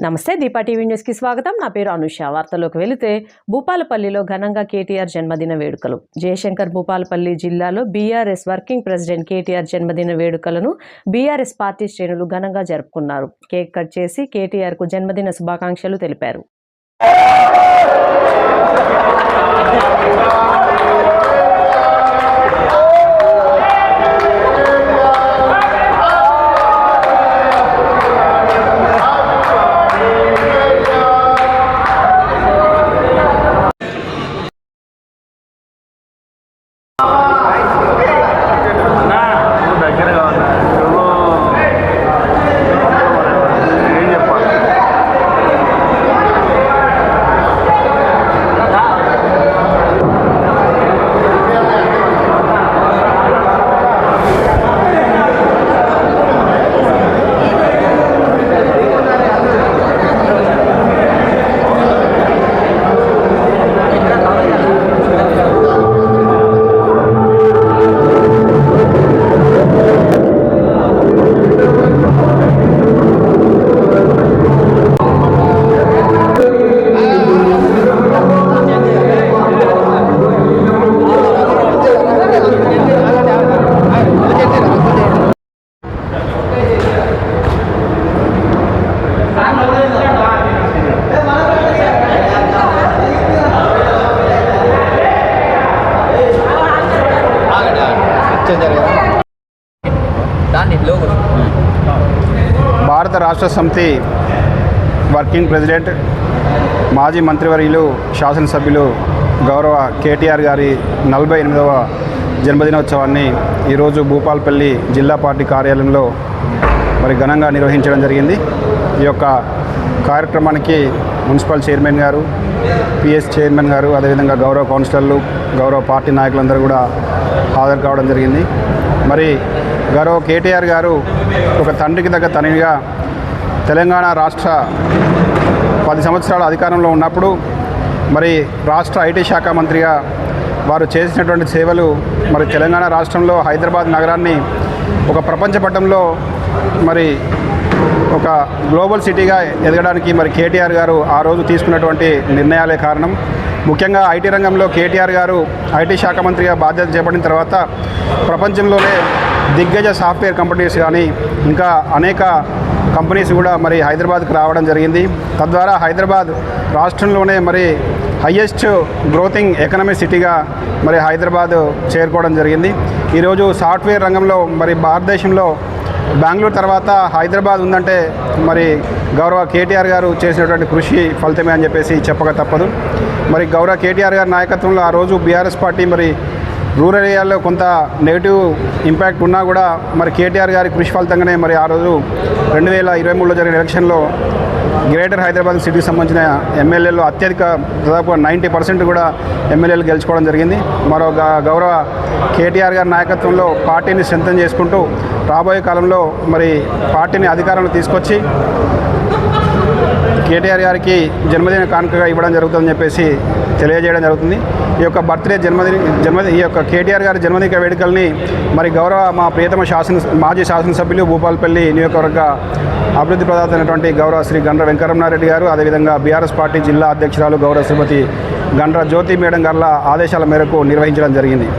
నమస్తే, దీపా టీవీ న్యూస్కి స్వాగతం. నా పేరు అనుష. వార్తల్లోకి వెళితే, భూపాలపల్లిలో ఘనంగా కేటీఆర్ జన్మదిన వేడుకలు. జయశంకర్ భూపాలపల్లి జిల్లాలో బీఆర్ఎస్ వర్కింగ్ ప్రెసిడెంట్ కేటీఆర్ జన్మదిన వేడుకలను బీఆర్ఎస్ పార్టీ శ్రేణులు ఘనంగా జరుపుకున్నారు. కేక్ కట్ చేసి కేటీఆర్కు జన్మదిన శుభాకాంక్షలు తెలిపారు. భారత రాష్ట్ర సమితి వర్కింగ్ ప్రెసిడెంట్, మాజీ మంత్రివర్యులు, శాసనసభ్యులు గౌరవ కేటీఆర్ గారి 48వ జన్మదినోత్సవాన్ని ఈరోజు భూపాలపల్లి జిల్లా పార్టీ కార్యాలయంలో ఘనంగా నిర్వహించడం జరిగింది. ఈ యొక్క కార్యక్రమానికి మున్సిపల్ చైర్మన్ గారు, పిఎస్ చైర్మన్ గారు, అదేవిధంగా గౌరవ కౌన్సిలర్లు, గౌరవ పార్టీ నాయకులందరూ కూడా హాజరు కావడం జరిగింది. గౌరవ కేటీఆర్ గారు ఒక తండ్రికి తగ్గ తనయుడిగా తెలంగాణ రాష్ట్ర 10 సంవత్సరాల అధికారంలో ఉన్నప్పుడు రాష్ట్ర ఐటీ శాఖ మంత్రిగా వారు చేసినటువంటి సేవలు తెలంగాణ రాష్ట్రంలో హైదరాబాద్ నగరాన్ని ఒక ప్రపంచ పటంలో ఒక గ్లోబల్ సిటీగా ఎదగడానికి కేటీఆర్ గారు ఆ రోజు తీసుకున్నటువంటి నిర్ణయాలే కారణం. ముఖ్యంగా ఐటీ రంగంలో కేటీఆర్ గారు ఐటీ శాఖ మంత్రిగా బాధ్యత చేపట్టిన తర్వాత ప్రపంచంలోనే దిగ్గజ సాఫ్ట్వేర్ కంపెనీస్ కానీ ఇంకా అనేక కంపెనీస్ కూడా హైదరాబాద్కు రావడం జరిగింది. తద్వారా హైదరాబాద్ రాష్ట్రంలోనే హయ్యెస్ట్ గ్రోతింగ్ ఎకనామిక్ సిటీగా హైదరాబాద్ చేరుకోవడం జరిగింది. ఈరోజు సాఫ్ట్వేర్ రంగంలో భారతదేశంలో బెంగళూరు తర్వాత హైదరాబాద్ ఉందంటే గౌరవ కేటీఆర్ గారు చేసినటువంటి కృషి ఫలితమే అని చెప్పేసి చెప్పక తప్పదు. గౌరవ కేటీఆర్ గారి నాయకత్వంలో ఆ రోజు బీఆర్ఎస్ పార్టీ రూరల్ ఏరియాలో కొంత నెగిటివ్ ఇంపాక్ట్ ఉన్నా కూడా కేటీఆర్ గారి కృషి ఫలితంగానే ఆ రోజు 2023లో జరిగిన ఎలక్షన్లో గ్రేటర్ హైదరాబాద్ సిటీకి సంబంధించిన ఎమ్మెల్యేలు అత్యధిక దాదాపు 90% కూడా ఎమ్మెల్యేలు గెలుచుకోవడం జరిగింది. గౌరవ కేటీఆర్ గారి నాయకత్వంలో పార్టీని స్ట్రెంథెన్ చేసుకుంటూ రాబోయే కాలంలో పార్టీని అధికారంలో తీసుకొచ్చి కేటీఆర్ గారికి జన్మదిన కానుకగా ఇవ్వడం జరుగుతుందని చెప్పేసి తెలియజేయడం జరుగుతుంది. ఈ యొక్క ఈ యొక్క కేటీఆర్ గారి జన్మదిన వేడుకల్ని గౌరవ మా ప్రియతమ మాజీ శాసనసభ్యులు భూపాలపల్లి నియోజకవర్గ అభివృద్ధి ప్రదాత గౌరవ శ్రీ గండ్ర వెంకరమణారెడ్డి గారు, అదేవిధంగా బీఆర్ఎస్ పార్టీ జిల్లా అధ్యక్షురాలు గౌరవ శ్రీమతి గండ్ర జ్యోతి మేడం గారి ఆదేశాల మేరకు నిర్వహించడం జరిగింది.